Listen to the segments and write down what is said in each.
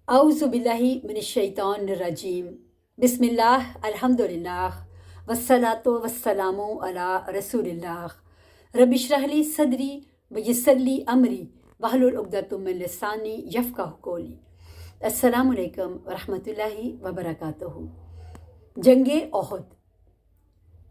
اعوذ باللہ من الشیطان الرجیم بسم اللہ الحمدللہ والصلاۃ والسلام علی رسول اللہ رب اشرح لی صدری ویسر لی امری واحلل عقدۃ من لسانی یفقہوا قولی۔ السلام علیکم ورحمۃ اللہ وبرکاتہ۔ جنگ احد۔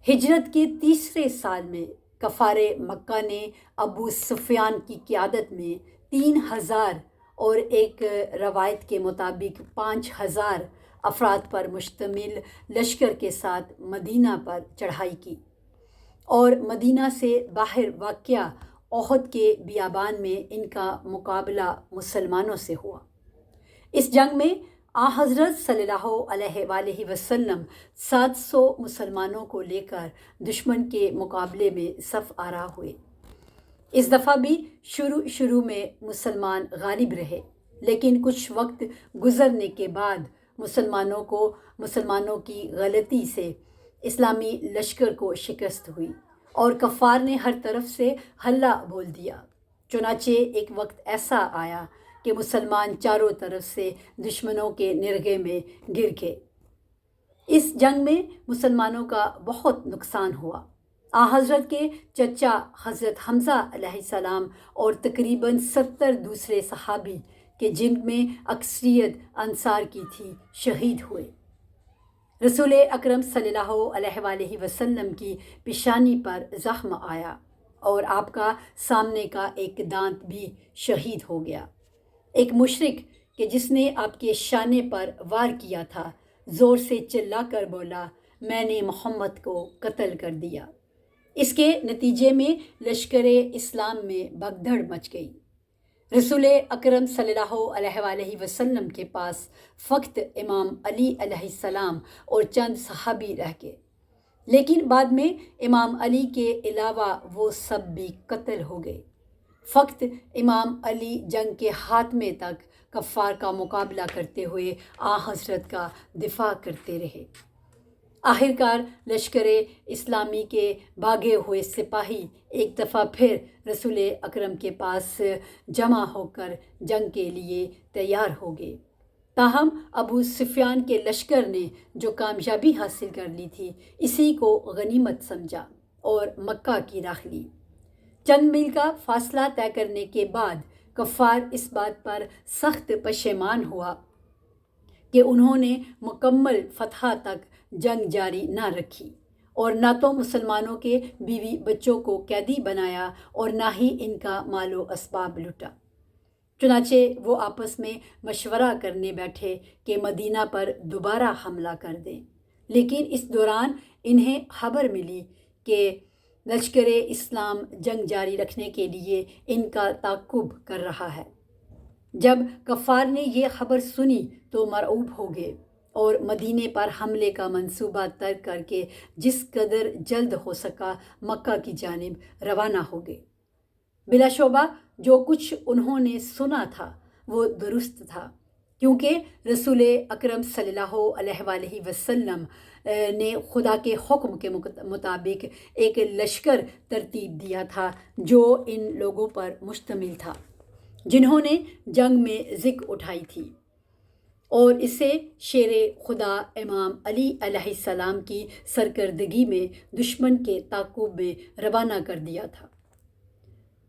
ہجرت کے تیسرے سال میں کفار مکہ نے ابو سفیان کی قیادت میں 3000 اور ایک روایت کے مطابق 5000 افراد پر مشتمل لشکر کے ساتھ مدینہ پر چڑھائی کی اور مدینہ سے باہر واقع احد کے بیابان میں ان کا مقابلہ مسلمانوں سے ہوا۔ اس جنگ میں حضرت صلی اللہ علیہ وآلہ وسلم 700 مسلمانوں کو لے کر دشمن کے مقابلے میں صف آرا ہوئے۔ اس دفعہ بھی شروع میں مسلمان غالب رہے، لیکن کچھ وقت گزرنے کے بعد مسلمانوں کی غلطی سے اسلامی لشکر کو شکست ہوئی اور کفار نے ہر طرف سے حلہ بول دیا۔ چنانچہ ایک وقت ایسا آیا کہ مسلمان چاروں طرف سے دشمنوں کے نرغے میں گر گئے۔ اس جنگ میں مسلمانوں کا بہت نقصان ہوا۔ حضرت کے چچا حضرت حمزہ علیہ السلام اور تقریباً 70 دوسرے صحابی کہ جن میں اکثریت انصار کی تھی شہید ہوئے۔ رسول اکرم صلی اللہ علیہ وآلہ وسلم کی پیشانی پر زخم آیا اور آپ کا سامنے کا ایک دانت بھی شہید ہو گیا۔ ایک مشرک کہ جس نے آپ کے شانے پر وار کیا تھا زور سے چلا کر بولا، میں نے محمد کو قتل کر دیا۔ اس کے نتیجے میں لشکر اسلام میں بھگدڑ مچ گئی۔ رسول اکرم صلی اللہ علیہ وآلہ وسلم کے پاس فقط امام علی علیہ السلام اور چند صحابی رہ گئے، لیکن بعد میں امام علی کے علاوہ وہ سب بھی قتل ہو گئے۔ فقط امام علی جنگ کے خاتمے تک کفار کا مقابلہ کرتے ہوئے حضرت کا دفاع کرتے رہے۔ آخرکار لشکر اسلامی کے بھاگے ہوئے سپاہی ایک دفعہ پھر رسول اکرم کے پاس جمع ہو کر جنگ کے لیے تیار ہو گئے۔ تاہم ابو سفیان کے لشکر نے جو کامیابی حاصل کر لی تھی اسی کو غنیمت سمجھا اور مکہ کی راہ لی۔ چند میل کا فاصلہ طے کرنے کے بعد کفار اس بات پر سخت پشیمان ہوا کہ انہوں نے مکمل فتح تک جنگ جاری نہ رکھی اور نہ تو مسلمانوں کے بیوی بچوں کو قیدی بنایا اور نہ ہی ان کا مال و اسباب لوٹا۔ چنانچہ وہ آپس میں مشورہ کرنے بیٹھے کہ مدینہ پر دوبارہ حملہ کر دیں، لیکن اس دوران انہیں خبر ملی کہ لشکر اسلام جنگ جاری رکھنے کے لیے ان کا تعاقب کر رہا ہے۔ جب کفار نے یہ خبر سنی تو مرعوب ہو گئے اور مدینے پر حملے کا منصوبہ ترک کر کے جس قدر جلد ہو سکا مکہ کی جانب روانہ ہو گئے۔ بلا شبہ جو کچھ انہوں نے سنا تھا وہ درست تھا، کیونکہ رسول اکرم صلی اللہ علیہ وآلہ وسلم نے خدا کے حکم کے مطابق ایک لشکر ترتیب دیا تھا جو ان لوگوں پر مشتمل تھا جنہوں نے جنگ میں ذکر اٹھائی تھی، اور اسے شیر خدا امام علی علیہ السلام کی سرکردگی میں دشمن کے تعاقب میں روانہ کر دیا تھا۔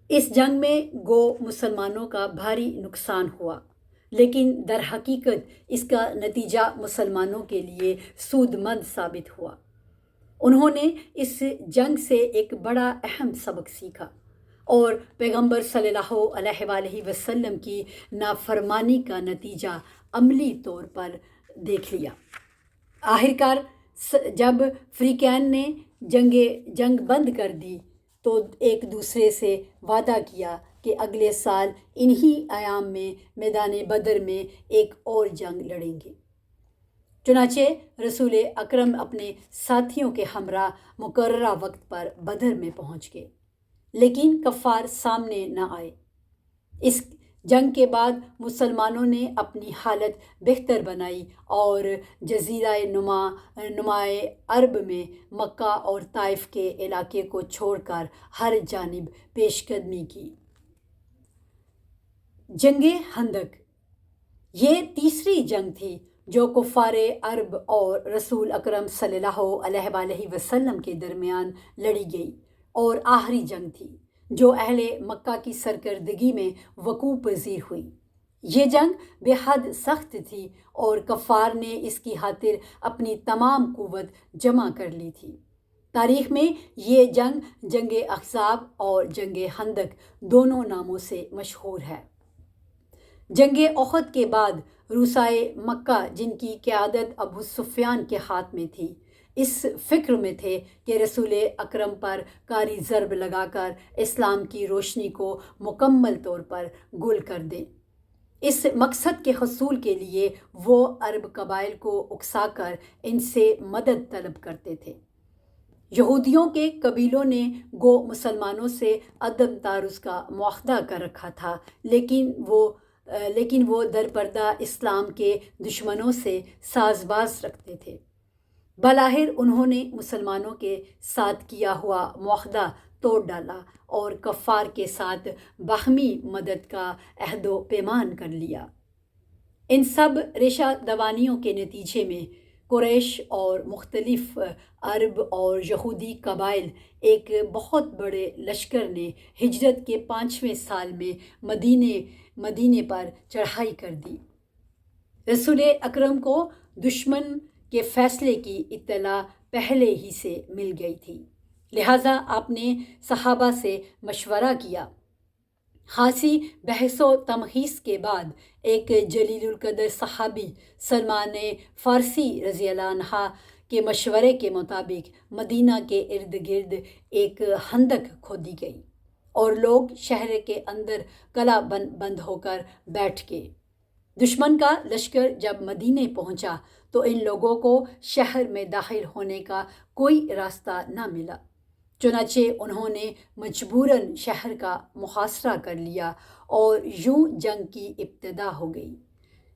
اس جنگ میں گو مسلمانوں کا بھاری نقصان ہوا، لیکن در حقیقت اس کا نتیجہ مسلمانوں کے لیے سود مند ثابت ہوا۔ انہوں نے اس جنگ سے ایک بڑا اہم سبق سیکھا اور پیغمبر صلی اللہ علیہ وآلہ وسلم کی نافرمانی کا نتیجہ عملی طور پر دیکھ لیا۔ آخرکار جب فریقین نے جنگ بند کر دی تو ایک دوسرے سے وعدہ کیا کہ اگلے سال انہی ایام میں میدان بدر میں ایک اور جنگ لڑیں گے۔ چنانچہ رسول اکرم اپنے ساتھیوں کے ہمراہ مقررہ وقت پر بدر میں پہنچ گئے، لیکن کفار سامنے نہ آئے۔ اس جنگ کے بعد مسلمانوں نے اپنی حالت بہتر بنائی اور جزیرہ نما عرب میں مکہ اور طائف کے علاقے کو چھوڑ کر ہر جانب پیش قدمی کی۔ جنگ خندق۔ یہ تیسری جنگ تھی جو کفار عرب اور رسول اکرم صلی اللہ علیہ وآلہ وسلم کے درمیان لڑی گئی، اور آخری جنگ تھی جو اہل مکہ کی سرکردگی میں وقوع پذیر ہوئی۔ یہ جنگ بے حد سخت تھی اور کفار نے اس کی خاطر اپنی تمام قوت جمع کر لی تھی۔ تاریخ میں یہ جنگ جنگ احزاب اور جنگ خندق دونوں ناموں سے مشہور ہے۔ جنگ احد کے بعد روسائے مکہ، جن کی قیادت ابو سفیان کے ہاتھ میں تھی، اس فکر میں تھے کہ رسول اکرم پر کاری ضرب لگا کر اسلام کی روشنی کو مکمل طور پر گل کر دیں۔ اس مقصد کے حصول کے لیے وہ عرب قبائل کو اکسا کر ان سے مدد طلب کرتے تھے۔ یہودیوں کے قبیلوں نے گو مسلمانوں سے عدم تعارض کا معاہدہ کر رکھا تھا، لیکن وہ درپردہ اسلام کے دشمنوں سے ساز باز رکھتے تھے۔ بلاخر انہوں نے مسلمانوں کے ساتھ کیا ہوا معاہدہ توڑ ڈالا اور کفار کے ساتھ باہمی مدد کا عہد و پیمان کر لیا۔ ان سب ریشہ دوانیوں کے نتیجے میں قریش اور مختلف عرب اور یہودی قبائل ایک بہت بڑے لشکر نے ہجرت کے 5ویں سال میں مدینے پر چڑھائی کر دی۔ رسول اکرم کو دشمن کے فیصلے کی اطلاع پہلے ہی سے مل گئی تھی، لہٰذا آپ نے صحابہ سے مشورہ کیا۔ خاصی بحث و تمحیص کے بعد ایک جلیل القدر صحابی سلمان فارسی رضی اللہ عنہ کے مشورے کے مطابق مدینہ کے ارد گرد ایک خندق کھودی گئی اور لوگ شہر کے اندر کلا بند ہو کر بیٹھ گئے۔ دشمن کا لشکر جب مدینے پہنچا تو ان لوگوں کو شہر میں داخل ہونے کا کوئی راستہ نہ ملا، چنانچہ انہوں نے مجبوراً شہر کا محاصرہ کر لیا اور یوں جنگ کی ابتدا ہو گئی۔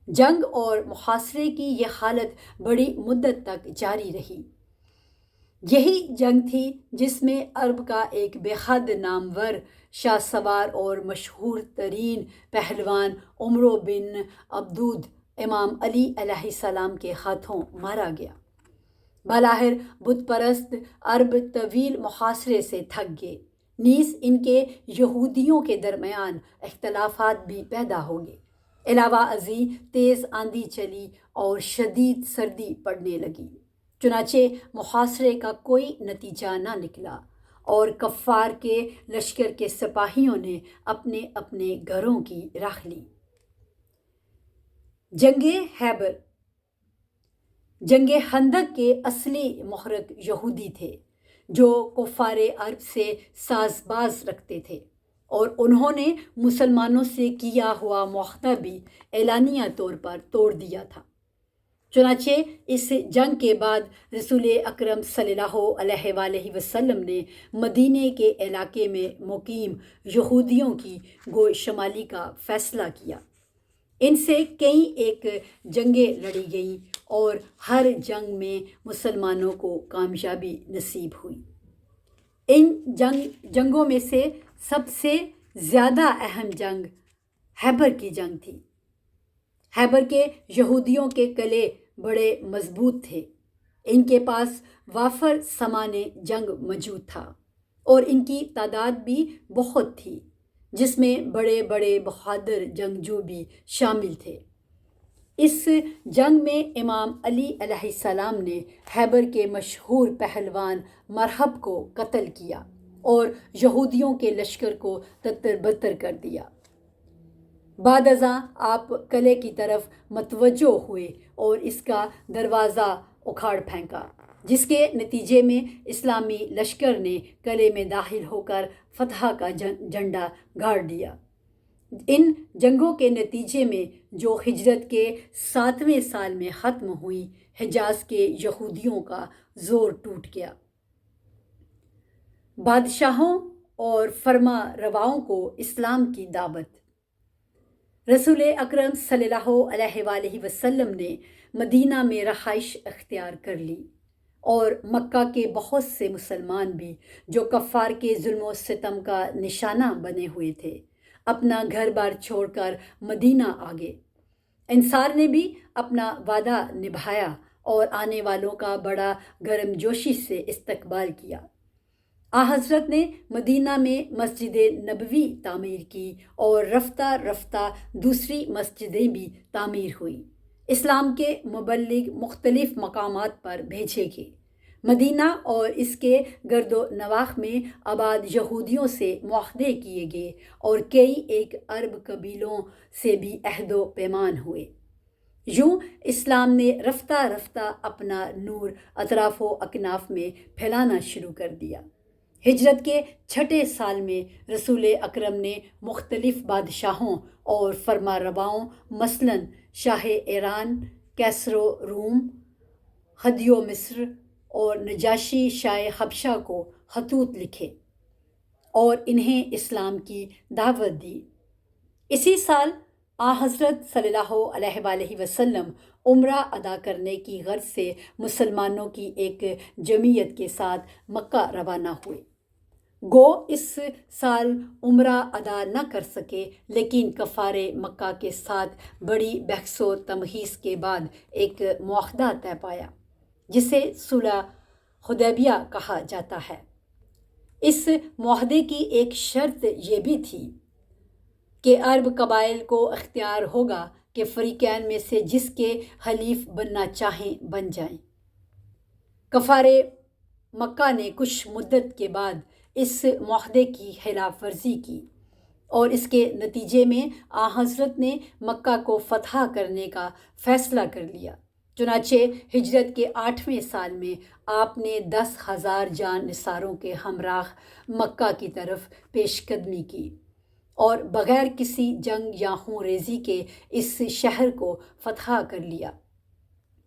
جنگ اور محاصرے کی یہ حالت بڑی مدت تک جاری رہی۔ یہی جنگ تھی جس میں عرب کا ایک بے حد نامور، شاہ سوار اور مشہور ترین پہلوان عمرو بن عبدود امام علی علیہ السلام کے ہاتھوں مارا گیا۔ بلاخر بت پرست عرب طویل محاصرے سے تھک گئے، نیز ان کے یہودیوں کے درمیان اختلافات بھی پیدا ہو گئے۔ علاوہ ازیں تیز آندھی چلی اور شدید سردی پڑنے لگی، چنانچہ محاصرے کا کوئی نتیجہ نہ نکلا اور کفار کے لشکر کے سپاہیوں نے اپنے اپنے گھروں کی راہ لی۔ جنگ خیبر۔ جنگ خندق کے اصلی محرک یہودی تھے جو کفار عرب سے ساز باز رکھتے تھے، اور انہوں نے مسلمانوں سے کیا ہوا معاہدہ بھی اعلانیہ طور پر توڑ دیا تھا۔ چنانچہ اس جنگ کے بعد رسول اکرم صلی اللہ علیہ وآلہ وسلم نے مدینے کے علاقے میں مقیم یہودیوں کی گو شمالی کا فیصلہ کیا۔ ان سے کئی ایک جنگیں لڑی گئیں اور ہر جنگ میں مسلمانوں کو کامیابی نصیب ہوئی۔ ان جنگوں میں سے سب سے زیادہ اہم جنگ خیبر کی جنگ تھی۔ خیبر کے یہودیوں کے قلعے بڑے مضبوط تھے، ان کے پاس وافر سامان جنگ موجود تھا اور ان کی تعداد بھی بہت تھی، جس میں بڑے بڑے بہادر جنگجو بھی شامل تھے۔ اس جنگ میں امام علی علیہ السلام نے خیبر کے مشہور پہلوان مرحب کو قتل کیا اور یہودیوں کے لشکر کو تتر بتر کر دیا۔ بعد ازاں آپ قلعے کی طرف متوجہ ہوئے اور اس کا دروازہ اکھاڑ پھینکا، جس کے نتیجے میں اسلامی لشکر نے قلعے میں داخل ہو کر فتح کا جھنڈا گاڑ دیا۔ ان جنگوں کے نتیجے میں جو ہجرت کے 7ویں سال میں ختم ہوئی، حجاز کے یہودیوں کا زور ٹوٹ گیا۔ بادشاہوں اور فرما رواؤں کو اسلام کی دعوت۔ رسول اکرم صلی اللہ علیہ وآلہ وسلم نے مدینہ میں رہائش اختیار کر لی، اور مکہ کے بہت سے مسلمان بھی جو کفار کے ظلم و ستم کا نشانہ بنے ہوئے تھے، اپنا گھر بار چھوڑ کر مدینہ آ گئے۔ انصار نے بھی اپنا وعدہ نبھایا اور آنے والوں کا بڑا گرم جوشی سے استقبال کیا۔ حضرت نے مدینہ میں مسجد نبوی تعمیر کی اور رفتہ رفتہ دوسری مسجدیں بھی تعمیر ہوئیں۔ اسلام کے مبلغ مختلف مقامات پر بھیجے گئے۔ مدینہ اور اس کے گرد و نواح میں آباد یہودیوں سے معاہدے کیے گئے اور کئی ایک عرب قبیلوں سے بھی عہد و پیمان ہوئے۔ یوں اسلام نے رفتہ رفتہ اپنا نور اطراف و اکناف میں پھیلانا شروع کر دیا۔ ہجرت کے 6 سال میں رسول اکرم نے مختلف بادشاہوں اور فرما رواؤں مثلاً شاہ ایران، کیسر و روم، ہدی و مصر اور نجاشی شاہ حبشہ کو خطوط لکھے اور انہیں اسلام کی دعوت دی۔ اسی سال حضرت صلی اللہ علیہ وآلہ وسلم عمرہ ادا کرنے کی غرض سے مسلمانوں کی ایک جمعیت کے ساتھ مکہ روانہ ہوئے۔ گو اس سال عمرہ ادا نہ کر سکے، لیکن کفار مکہ کے ساتھ بڑی بحث و تمہیس کے بعد ایک معاہدہ طے پایا جسے صلح حدیبیہ کہا جاتا ہے۔ اس معاہدے کی ایک شرط یہ بھی تھی کہ عرب قبائل کو اختیار ہوگا کہ فریقین میں سے جس کے حلیف بننا چاہیں بن جائیں۔ کفار مکہ نے کچھ مدت کے بعد اس معاہدے کی خلاف ورزی کی اور اس کے نتیجے میں حضرت نے مکہ کو فتح کرنے کا فیصلہ کر لیا۔ چنانچہ ہجرت کے 8ویں سال میں آپ نے 10,000 جان نثاروں کے ہمراہ مکہ کی طرف پیش قدمی کی اور بغیر کسی جنگ یا خون ریزی کے اس شہر کو فتح کر لیا۔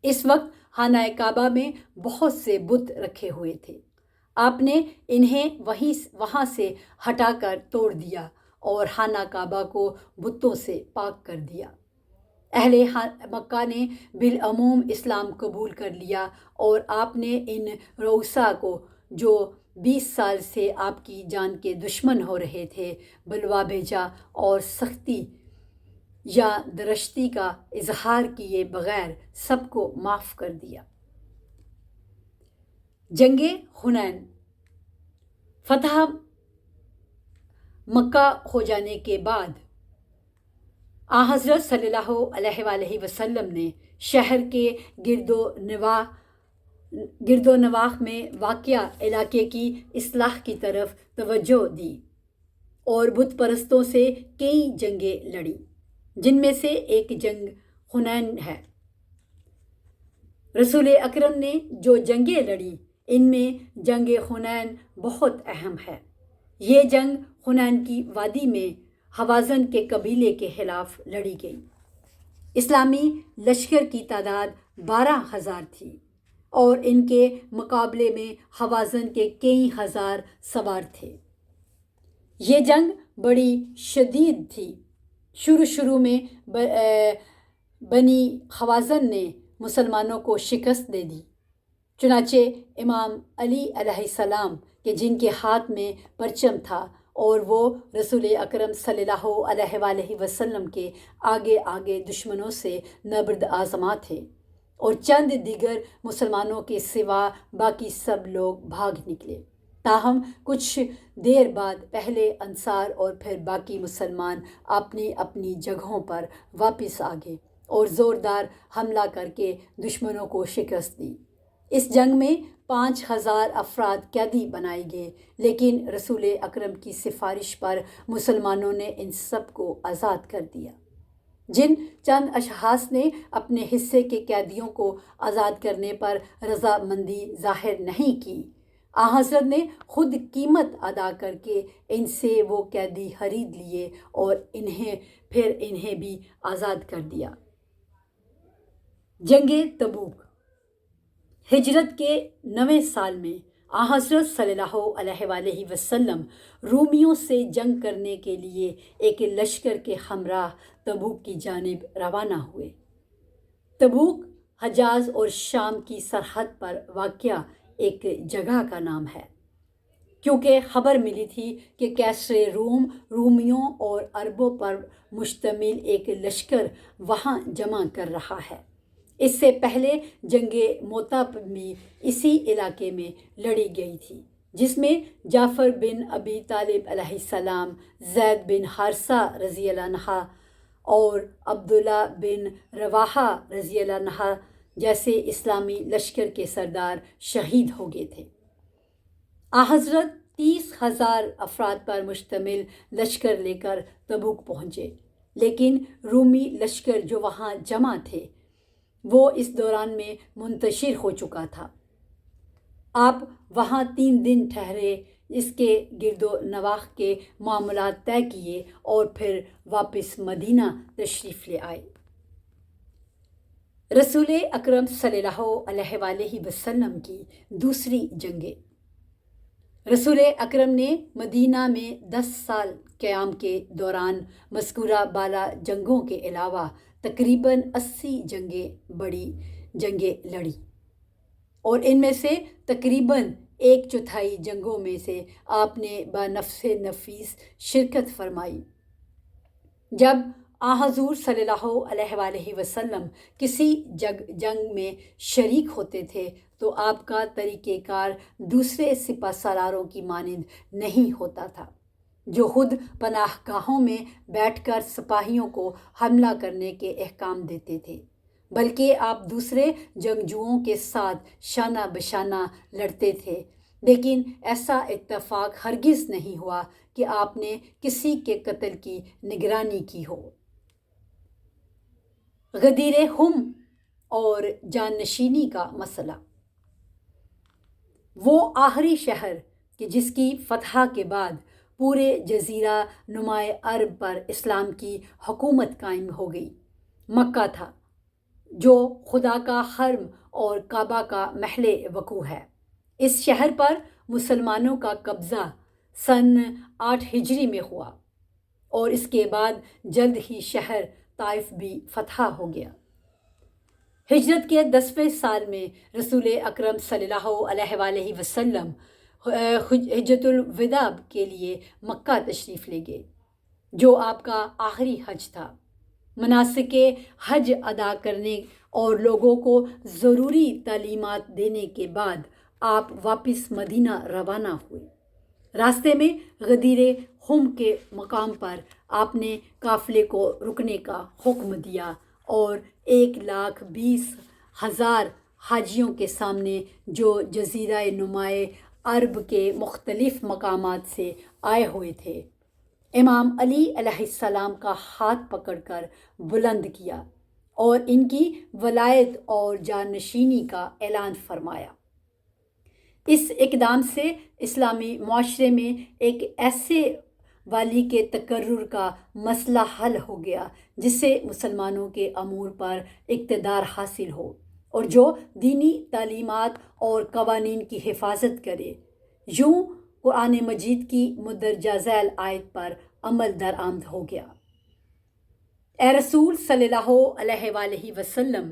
اس وقت خانہ کعبہ میں بہت سے بت رکھے ہوئے تھے۔ آپ نے انہیں وہاں سے ہٹا کر توڑ دیا اور خانہ کعبہ کو بتوں سے پاک کر دیا۔ اہل مکہ نے بالعموم اسلام قبول کر لیا اور آپ نے ان رؤسا کو جو 20 سال سے آپ کی جان کے دشمن ہو رہے تھے بلوا بھیجا اور سختی یا درشتی کا اظہار کیے بغیر سب کو معاف کر دیا۔ جنگ حنین۔ فتح مکہ ہو جانے کے بعد حضرت صلی اللہ علیہ وآلہ وسلم نے شہر کے گرد و نواح میں واقع علاقے کی اصلاح کی طرف توجہ دی اور بت پرستوں سے کئی جنگیں لڑیں، جن میں سے ایک جنگ حنین ہے۔ رسول اکرم نے جو جنگیں لڑیں ان میں جنگ حنین بہت اہم ہے۔ یہ جنگ حنین کی وادی میں حوازن کے قبیلے کے خلاف لڑی گئی۔ اسلامی لشکر کی تعداد 12,000 تھی اور ان کے مقابلے میں حوازن کے کئی ہزار سوار تھے۔ یہ جنگ بڑی شدید تھی۔ شروع میں بنی حوازن نے مسلمانوں کو شکست دے دی۔ چنانچہ امام علی علیہ السلام کے جن کے ہاتھ میں پرچم تھا اور وہ رسول اکرم صلی اللہ علیہ وآلہ وسلم کے آگے آگے دشمنوں سے نبرد آزما تھے اور چند دیگر مسلمانوں کے سوا باقی سب لوگ بھاگ نکلے۔ تاہم کچھ دیر بعد پہلے انصار اور پھر باقی مسلمان اپنی اپنی جگہوں پر واپس آ گئے اور زوردار حملہ کر کے دشمنوں کو شکست دی۔ اس جنگ میں 5,000 افراد قیدی بنائے گئے، لیکن رسول اکرم کی سفارش پر مسلمانوں نے ان سب کو آزاد کر دیا۔ جن چند اشخاص نے اپنے حصے کے قیدیوں کو آزاد کرنے پر رضامندی ظاہر نہیں کی، حضرت نے خود قیمت ادا کر کے ان سے وہ قیدی خرید لیے اور انہیں بھی آزاد کر دیا۔ جنگ تبوک۔ ہجرت کے 9ویں سال میں حضرت صلی اللہ علیہ وآلہ وسلم رومیوں سے جنگ کرنے کے لیے ایک لشکر کے ہمراہ تبوک کی جانب روانہ ہوئے۔ تبوک حجاز اور شام کی سرحد پر واقع ایک جگہ کا نام ہے۔ کیونکہ خبر ملی تھی کہ کیسر روم رومیوں اور عربوں پر مشتمل ایک لشکر وہاں جمع کر رہا ہے۔ اس سے پہلے جنگ موتا بھی اسی علاقے میں لڑی گئی تھی، جس میں جعفر بن ابی طالب علیہ السلام، زید بن حارثہ رضی اللہ عنہ اور عبداللہ بن رواحہ رضی اللہ عنہ جیسے اسلامی لشکر کے سردار شہید ہو گئے تھے۔ حضرت 30,000 افراد پر مشتمل لشکر لے کر تبوک پہنچے، لیکن رومی لشکر جو وہاں جمع تھے وہ اس دوران میں منتشر ہو چکا تھا۔ آپ وہاں 3 دن ٹھہرے، اس کے گرد و نواح کے معاملات طے کیے اور پھر واپس مدینہ تشریف لے آئے۔ رسول اکرم صلی اللہ علیہ وآلہ وسلم کی دوسری جنگیں۔ رسول اکرم نے مدینہ میں 10 سال قیام کے دوران مذکورہ بالا جنگوں کے علاوہ تقریباً 80 بڑی جنگیں لڑی، اور ان میں سے تقریباً 1/4 جنگوں میں سے آپ نے بنفس نفیس شرکت فرمائی۔ جب حضور صلی اللہ علیہ وآلہ وسلم کسی جنگ میں شریک ہوتے تھے تو آپ کا طریقہ کار دوسرے سپہ سالاروں کی مانند نہیں ہوتا تھا، جو خود پناہ گاہوں میں بیٹھ کر سپاہیوں کو حملہ کرنے کے احکام دیتے تھے، بلکہ آپ دوسرے جنگجوؤں کے ساتھ شانہ بشانہ لڑتے تھے۔ لیکن ایسا اتفاق ہرگز نہیں ہوا کہ آپ نے کسی کے قتل کی نگرانی کی ہو۔ غدیر خم اور جانشینی کا مسئلہ۔ وہ آخری شہر کہ جس کی فتح کے بعد پورے جزیرہ نمائے عرب پر اسلام کی حکومت قائم ہو گئی، مکہ تھا، جو خدا کا حرم اور کعبہ کا محل وقوع ہے۔ اس شہر پر مسلمانوں کا قبضہ سن 8 ہجری میں ہوا، اور اس کے بعد جلد ہی شہر طائف بھی فتح ہو گیا۔ ہجرت کے 10ویں سال میں رسول اکرم صلی اللہ علیہ وآلہ وسلم حجۃ الوداع کے لیے مکہ تشریف لے گئے، جو آپ کا آخری حج تھا۔ مناسک حج ادا کرنے اور لوگوں کو ضروری تعلیمات دینے کے بعد آپ واپس مدینہ روانہ ہوئے۔ راستے میں غدیر خم کے مقام پر آپ نے قافلے کو رکنے کا حکم دیا اور 1,20,000 حاجیوں کے سامنے، جو جزیرہ نمائے عرب کے مختلف مقامات سے آئے ہوئے تھے، امام علی علیہ السلام کا ہاتھ پکڑ کر بلند کیا اور ان کی ولایت اور جانشینی کا اعلان فرمایا۔ اس اقدام سے اسلامی معاشرے میں ایک ایسے والی کے تقرر کا مسئلہ حل ہو گیا جس سے مسلمانوں کے امور پر اقتدار حاصل ہو اور جو دینی تعلیمات اور قوانین کی حفاظت کرے۔ یوں قرآن مجید کی مندرجہ ذیل آیت پر عمل درآمد ہو گیا۔ اے رسول صلی اللہ علیہ وآلہ وسلم،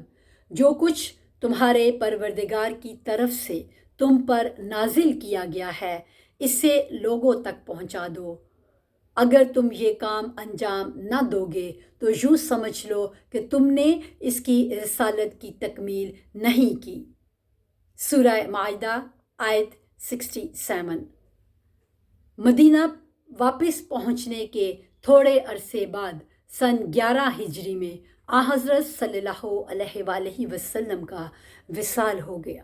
جو کچھ تمہارے پروردگار کی طرف سے تم پر نازل کیا گیا ہے اسے لوگوں تک پہنچا دو۔ اگر تم یہ کام انجام نہ دو گے تو یوں سمجھ لو کہ تم نے اس کی رسالت کی تکمیل نہیں کی۔ سورہ مائدہ آیت 67۔ مدینہ واپس پہنچنے کے تھوڑے عرصے بعد سن 11 ہجری میں حضرت صلی اللہ علیہ وآلہ وسلم کا وصال ہو گیا۔